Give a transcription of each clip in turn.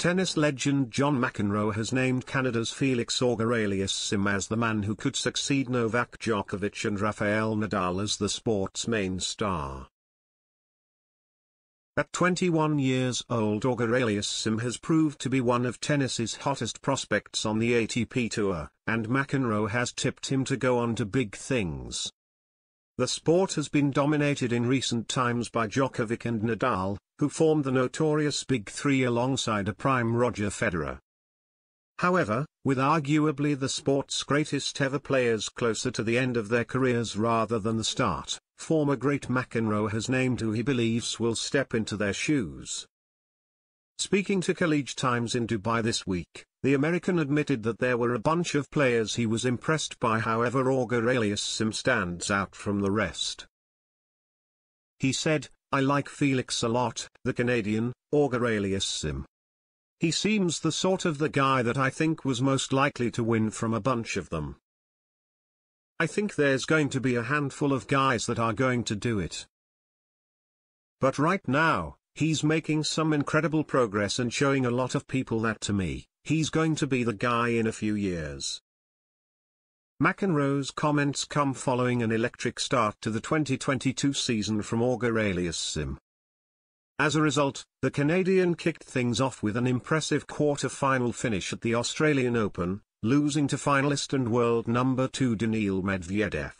Tennis legend John McEnroe has named Canada's Felix Auger-Aliassime as the man who could succeed Novak Djokovic and Rafael Nadal as the sport's main star. At 21 years old, Auger-Aliassime has proved to be one of tennis's hottest prospects on the ATP Tour, and McEnroe has tipped him to go on to big things. The sport has been dominated in recent times by Djokovic and Nadal, who formed the notorious Big Three alongside a prime Roger Federer. However, with arguably the sport's greatest ever players closer to the end of their careers rather than the start, former great McEnroe has named who he believes will step into their shoes. Speaking to College Times in Dubai this week, the American admitted that there were a bunch of players he was impressed by, however Auger-Aliassime stands out from the rest. He said, "I like Felix a lot, the Canadian, Auger-Aliassime. He seems the sort of the guy that I think was most likely to win from a bunch of them. I think there's going to be a handful of guys that are going to do it. But right now, he's making some incredible progress and showing a lot of people that to me, he's going to be the guy in a few years." McEnroe's comments come following an electric start to the 2022 season from Auger-Aliassime. As a result, the Canadian kicked things off with an impressive quarter-final finish at the Australian Open, losing to finalist and world number 2 Daniil Medvedev.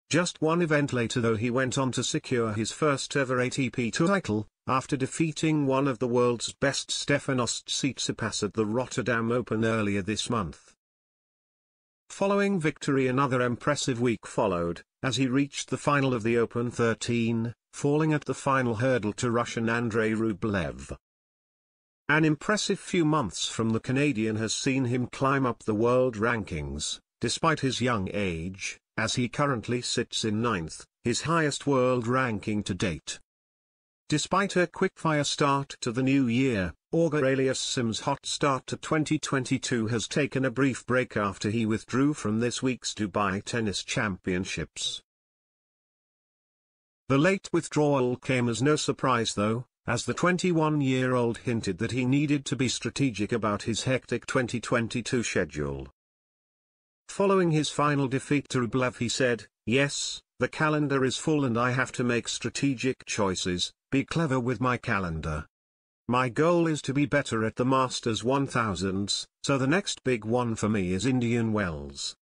Just one event later though, he went on to secure his first ever ATP Tour title, after defeating one of the world's best Stefanos Tsitsipas at the Rotterdam Open earlier this month. Following victory, another impressive week followed, as he reached the final of the Open 13, falling at the final hurdle to Russian Andrei Rublev. An impressive few months from the Canadian has seen him climb up the world rankings, despite his young age, as he currently sits in 9th, his highest world ranking to date. Despite a quick-fire start to the new year, Auger-Aliassime's hot start to 2022 has taken a brief break after he withdrew from this week's Dubai Tennis Championships. The late withdrawal came as no surprise though, as the 21-year-old hinted that he needed to be strategic about his hectic 2022 schedule. Following his final defeat to Rublev, he said, "Yes, the calendar is full and I have to make strategic choices, be clever with my calendar. My goal is to be better at the Masters 1000s, so the next big one for me is Indian Wells.